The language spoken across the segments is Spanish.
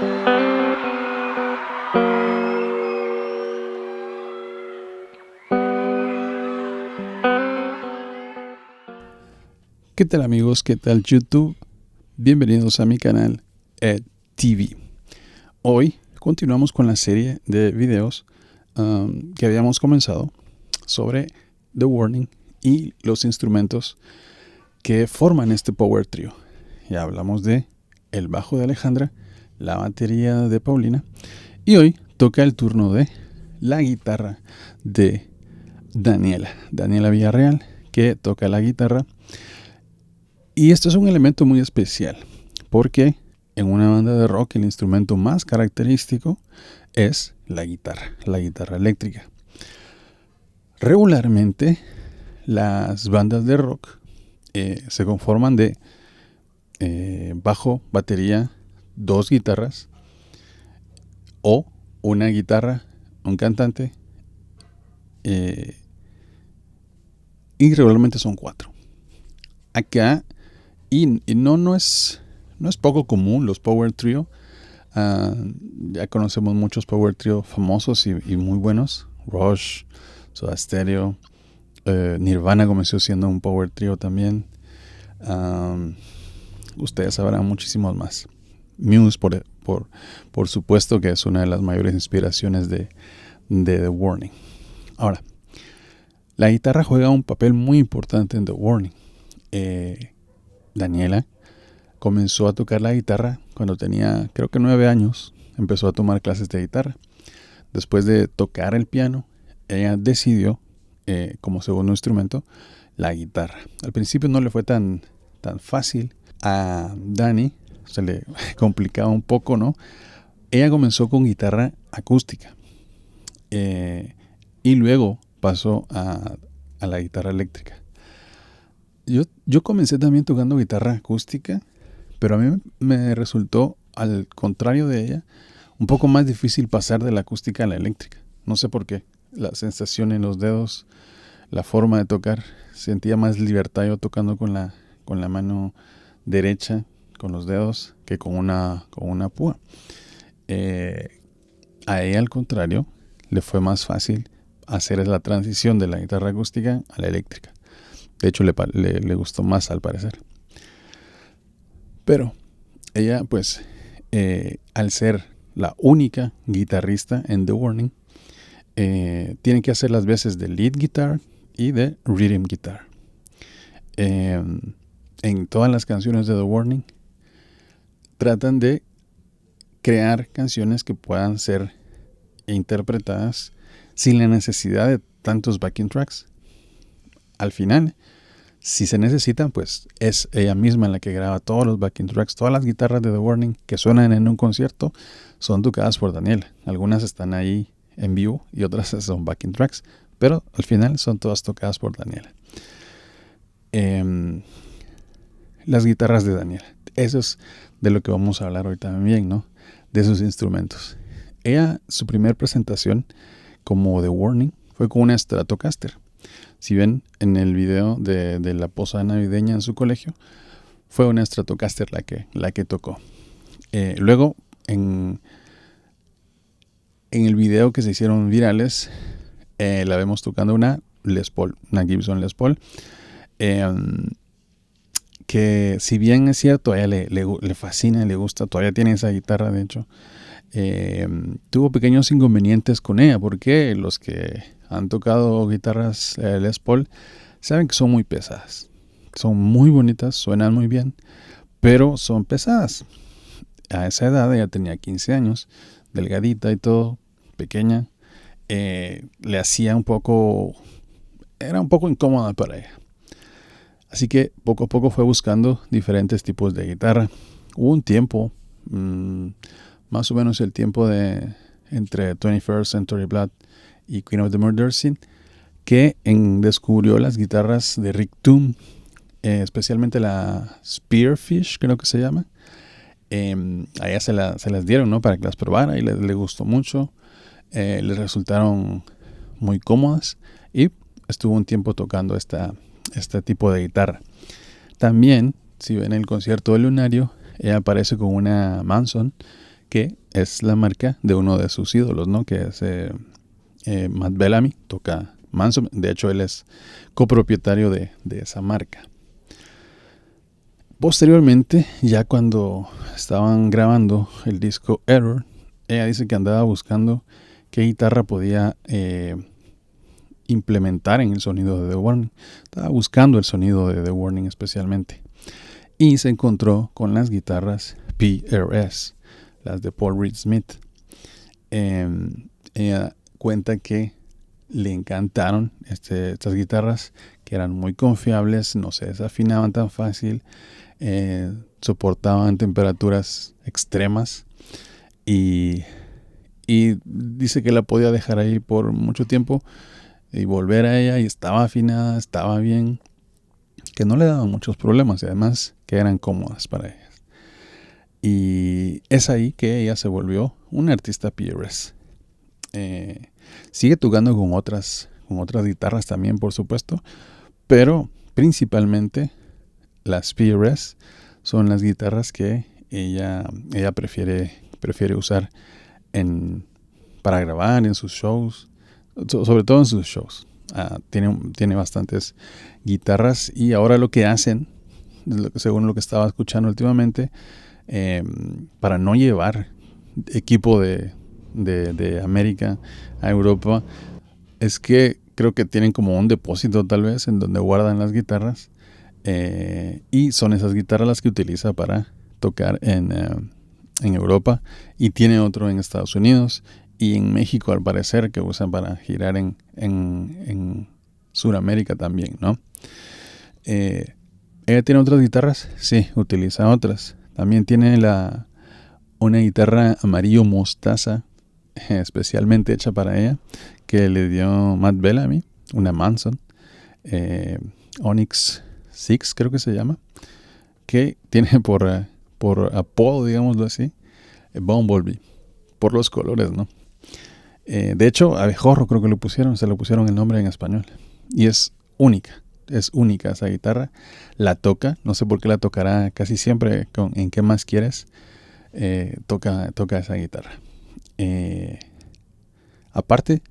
¿Qué tal amigos? ¿Qué tal YouTube? Bienvenidos a mi canal EdTV. Hoy continuamos con la serie de videos que habíamos comenzado sobre The Warning y los instrumentos que forman este Power Trio. Ya hablamos de el bajo de Alejandra, la batería de Paulina y hoy toca el turno de la guitarra de Daniela Villarreal, que toca la guitarra. Y esto es un elemento muy especial porque en una banda de rock el instrumento más característico es la guitarra eléctrica. Regularmente las bandas de rock se conforman de bajo, batería, dos guitarras o una guitarra, un cantante y regularmente son cuatro. Acá y no es poco común los Power Trio. Ya conocemos muchos Power Trio famosos y muy buenos. Rush, Soda Stereo, Nirvana comenzó siendo un Power Trio también. Ustedes sabrán muchísimos más. Muse, por supuesto, que es una de las mayores inspiraciones de The Warning. Ahora, la guitarra juega un papel muy importante en The Warning. Daniela comenzó a tocar la guitarra cuando tenía, creo que 9 años. Empezó a tomar clases de guitarra. Después de tocar el piano, ella decidió como segundo instrumento la guitarra. Al principio no le fue tan fácil. A Dani se le complicaba un poco, ¿no? Ella comenzó con guitarra acústica y luego pasó a la guitarra eléctrica. Yo comencé también tocando guitarra acústica, pero a mí me resultó, al contrario de ella, un poco más difícil pasar de la acústica a la eléctrica. No sé por qué. La sensación en los dedos, la forma de tocar, sentía más libertad yo tocando con la mano derecha, con los dedos, que con una púa. A ella, al contrario, le fue más fácil hacer la transición de la guitarra acústica a la eléctrica. De hecho, le gustó más al parecer. Pero ella, pues, al ser la única guitarrista en The Warning, tiene que hacer las veces de lead guitar y de rhythm guitar. En todas las canciones de The Warning tratan de crear canciones que puedan ser interpretadas sin la necesidad de tantos backing tracks. Al final, si se necesitan, pues es ella misma la que graba todos los backing tracks. Todas las guitarras de The Warning que suenan en un concierto son tocadas por Daniela. Algunas están ahí en vivo y otras son backing tracks, pero al final son todas tocadas por Daniela. Las guitarras de Daniela, eso es de lo que vamos a hablar hoy también, ¿no? De sus instrumentos. Ella, su primer presentación como The Warning fue con una Stratocaster. Si ven en el video de la posada navideña en su colegio, fue una Stratocaster la que tocó. Luego, en el video que se hicieron virales, la vemos tocando una Les Paul, una Gibson Les Paul, que si bien es cierto, a ella le fascina, le gusta, todavía tiene esa guitarra, de hecho. Tuvo pequeños inconvenientes con ella, porque los que han tocado guitarras Les Paul saben que son muy pesadas. Son muy bonitas, suenan muy bien, pero son pesadas. A esa edad ella tenía 15 años, delgadita y todo, pequeña. Le hacía era un poco incómoda para ella. Así que poco a poco fue buscando diferentes tipos de guitarra. Hubo un tiempo, más o menos el tiempo de entre 21st Century Blood y Queen of the Murder Scene, que descubrió las guitarras de Rick Doom, especialmente la Spearfish, creo que se llama. A ella se las dieron, ¿no? Para que las probara y le gustó mucho. Le resultaron muy cómodas y estuvo un tiempo tocando este tipo de guitarra. También, si ven el concierto de Lunario, ella aparece con una Manson que es la marca de uno de sus ídolos, ¿no? Que es Matt Bellamy, toca Manson. De hecho, él es copropietario de esa marca. Posteriormente, ya cuando estaban grabando el disco Error, ella dice que andaba buscando qué guitarra podía implementar en el sonido de The Warning. Estaba buscando el sonido de The Warning especialmente. Y se encontró con las guitarras PRS, las de Paul Reed Smith. Ella cuenta que le encantaron estas guitarras, que eran muy confiables, no se desafinaban tan fácil, soportaban temperaturas extremas y dice que la podía dejar ahí por mucho tiempo y volver a ella y estaba afinada, estaba bien, que no le daban muchos problemas y además que eran cómodas para ellas. Y es ahí que ella se volvió una artista PRS. Sigue tocando con otras guitarras también, por supuesto, pero principalmente las PRS son las guitarras que ella prefiere usar para grabar en sus shows, sobre todo en sus shows. Tiene bastantes guitarras y ahora lo que hacen, según lo que estaba escuchando últimamente, para no llevar equipo de América a Europa, es que creo que tienen como un depósito tal vez en donde guardan las guitarras, y son esas guitarras las que utiliza para tocar en Europa, y tiene otro en Estados Unidos y en México al parecer, que usan para girar en Sudamérica también, ¿no? ¿Ella tiene otras guitarras? Sí, utiliza otras. También tiene una guitarra amarillo mostaza, especialmente hecha para ella, que le dio Matt Bellamy, una Manson, Onyx 6 creo que se llama, que tiene por apodo, digámoslo así, Bumblebee, por los colores, ¿no? De hecho, abejorro creo que se le pusieron el nombre en español, y es única esa guitarra. La toca, no sé por qué la tocará casi siempre en ¿Qué más quieres? Toca esa guitarra. Aparte,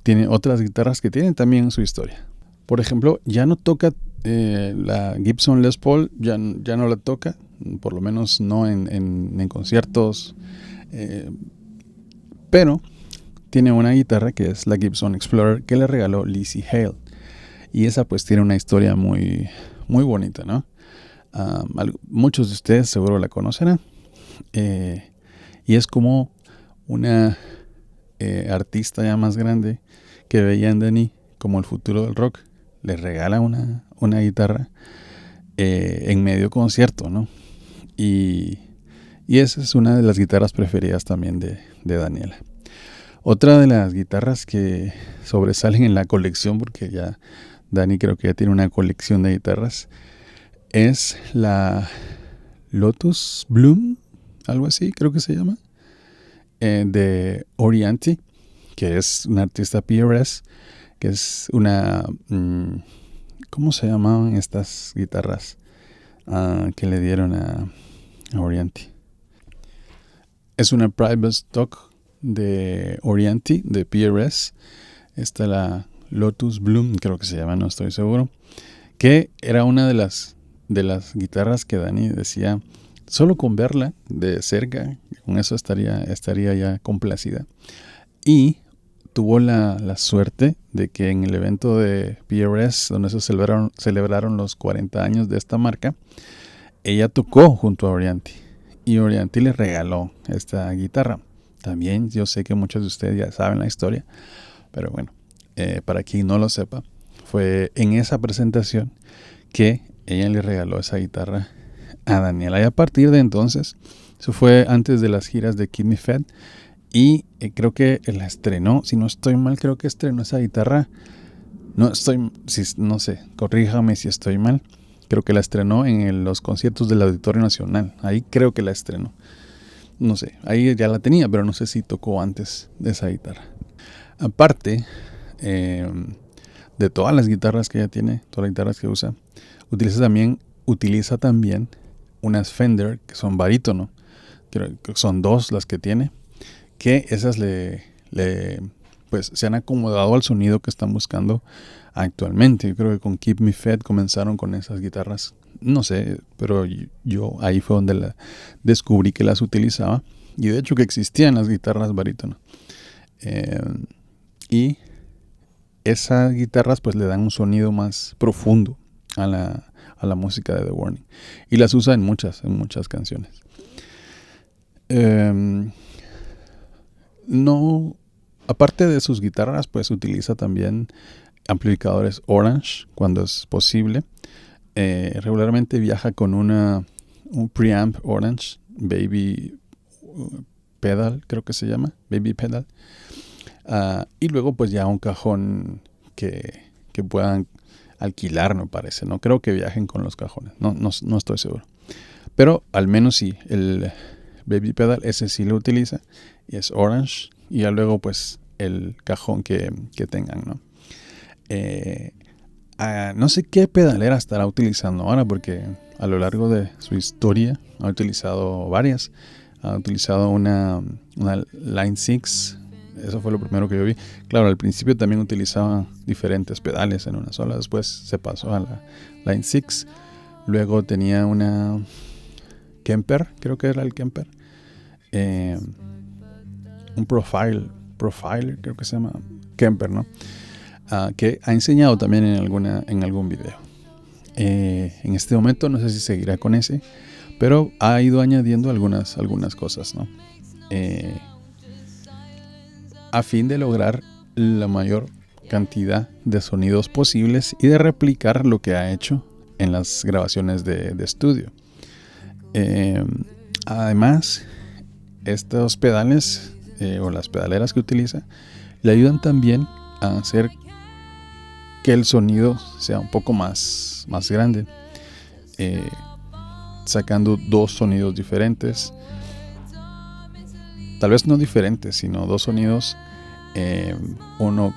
tiene otras guitarras que tienen también su historia. Por ejemplo, ya no toca la Gibson Les Paul, ya no la toca, por lo menos no en conciertos, pero tiene una guitarra que es la Gibson Explorer que le regaló Lizzie Hale, y esa pues tiene una historia muy, muy bonita, ¿no? Muchos de ustedes seguro la conocerán, y es como una artista ya más grande que veía en Danny como el futuro del rock, le regala una guitarra en medio concierto, ¿no? Y esa es una de las guitarras preferidas también de Daniela. Otra de las guitarras que sobresalen en la colección, porque ya Dani creo que ya tiene una colección de guitarras, es la Lotus Bloom, algo así creo que se llama, de Orianti, que es una artista PRS, que es una... ¿cómo se llamaban estas guitarras que le dieron a Orianti? Es una private stock de Orianti, de PRS. Esta la Lotus Bloom, creo que se llama, no estoy seguro. Que era una de las guitarras que Dani decía, solo con verla de cerca, con eso estaría ya complacida. Y tuvo la suerte de que en el evento de PRS, donde se celebraron los 40 años de esta marca, ella tocó junto a Orianti, y Orianti le regaló esta guitarra. También yo sé que muchos de ustedes ya saben la historia, pero bueno, para quien no lo sepa, fue en esa presentación que ella le regaló esa guitarra a Daniela, y a partir de entonces, eso fue antes de las giras de Keep Me Fed, y creo que la estrenó, si no estoy mal, creo que estrenó esa guitarra, no sé, corríjame si estoy mal, creo que la estrenó en los conciertos del Auditorio Nacional, ahí creo que la estrenó, no sé, ahí ya la tenía, pero no sé si tocó antes de esa guitarra. Aparte de todas las guitarras que ella tiene, todas las guitarras que usa, utiliza también unas Fender que son barítono, creo que son 2 las que tiene, que esas pues se han acomodado al sonido que están buscando actualmente. Yo creo que con Keep Me Fed comenzaron con esas guitarras, no sé, pero yo ahí fue donde descubrí que las utilizaba, y de hecho que existían las guitarras barítono. Y esas guitarras pues le dan un sonido más profundo a la música de The Warning, y las usa en muchas canciones. No, aparte de sus guitarras, pues utiliza también amplificadores Orange cuando es posible. Regularmente viaja con un preamp Orange Baby Pedal, creo que se llama Baby Pedal, y luego pues ya un cajón que puedan alquilar, me parece. No creo que viajen con los cajones, no estoy seguro, pero al menos sí, el Baby Pedal ese sí lo utiliza, y es Orange, y ya luego pues el cajón que tengan, ¿no? No sé qué pedalera estará utilizando ahora, porque a lo largo de su historia ha utilizado varias. Ha utilizado una Line 6, eso fue lo primero que yo vi. Claro, al principio también utilizaba diferentes pedales en una sola, después se pasó a la Line 6. Luego tenía una Kemper, creo que era el Kemper, un Profiler, creo que se llama Kemper, ¿no? Que ha enseñado también en algún video. En este momento no sé si seguirá con ese, pero ha ido añadiendo algunas cosas, ¿no? A fin de lograr la mayor cantidad de sonidos posibles y de replicar lo que ha hecho en las grabaciones de estudio. Además, estos pedales o las pedaleras que utiliza le ayudan también a hacer que el sonido sea un poco más grande, sacando 2 sonidos diferentes, tal vez no diferentes, sino 2 sonidos, uno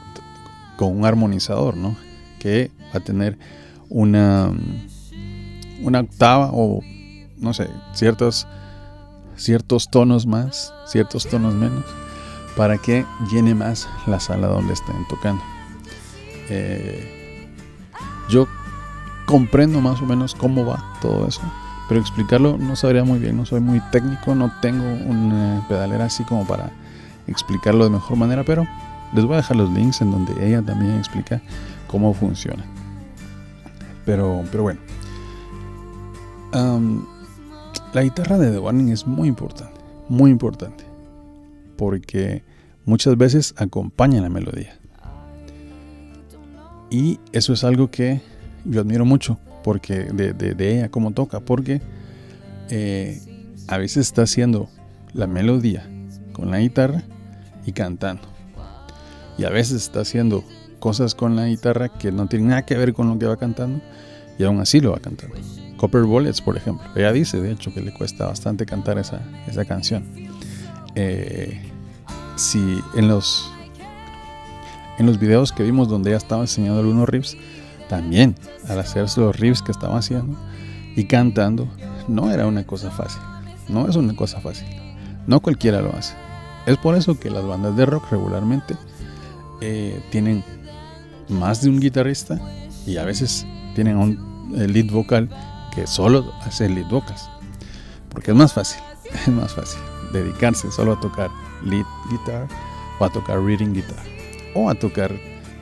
con un armonizador, ¿no? Que va a tener una octava, o no sé, ciertos tonos más, ciertos tonos menos, para que llene más la sala donde estén tocando. Yo comprendo más o menos cómo va todo eso, pero explicarlo no sabría muy bien. No soy muy técnico, no tengo una pedalera así como para explicarlo de mejor manera, pero les voy a dejar los links en donde ella también explica cómo funciona. Pero bueno, la guitarra de The Warning es muy importante, porque muchas veces acompaña la melodía. Y eso es algo que yo admiro mucho, porque de ella, cómo toca, porque a veces está haciendo la melodía con la guitarra y cantando, y a veces está haciendo cosas con la guitarra que no tienen nada que ver con lo que va cantando, y aún así lo va cantando. Copper Bullets, por ejemplo, ella dice de hecho que le cuesta bastante cantar esa canción. Si en los videos que vimos donde ella estaba enseñando algunos riffs, también al hacer los riffs que estaba haciendo y cantando, no era una cosa fácil. No es una cosa fácil. No cualquiera lo hace. Es por eso que las bandas de rock regularmente tienen más de un guitarrista, y a veces tienen un lead vocal que solo hace lead vocals, porque es más fácil dedicarse solo a tocar lead guitar, o a tocar rhythm guitar, o a tocar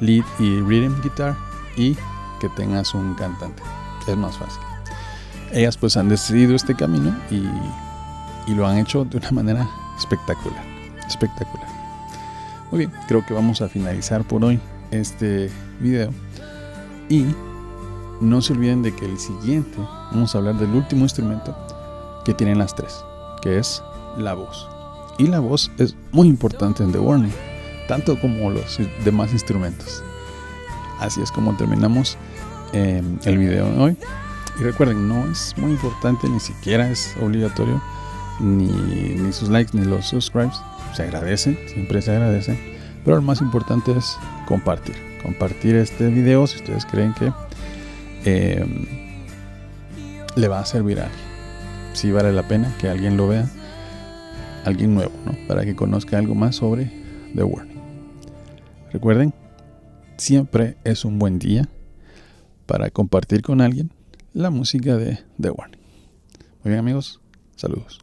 lead y rhythm guitar y que tengas un cantante. Es más fácil. Ellas pues han decidido este camino y lo han hecho de una manera espectacular. Muy bien, creo que vamos a finalizar por hoy este video, y no se olviden de que el siguiente vamos a hablar del último instrumento que tienen las 3, que es la voz. Y la voz es muy importante en The Warning, tanto como los demás instrumentos. Así es como terminamos el video de hoy. Y recuerden, no es muy importante, ni siquiera es obligatorio, ni sus likes ni los subscribes. Se agradecen, siempre se agradecen, pero lo más importante es compartir este video si ustedes creen que le va a servir a alguien. Si vale la pena que alguien lo vea, alguien nuevo, ¿no? Para que conozca algo más sobre The Warning. Recuerden, siempre es un buen día para compartir con alguien la música de The Warning. Muy bien, amigos, saludos.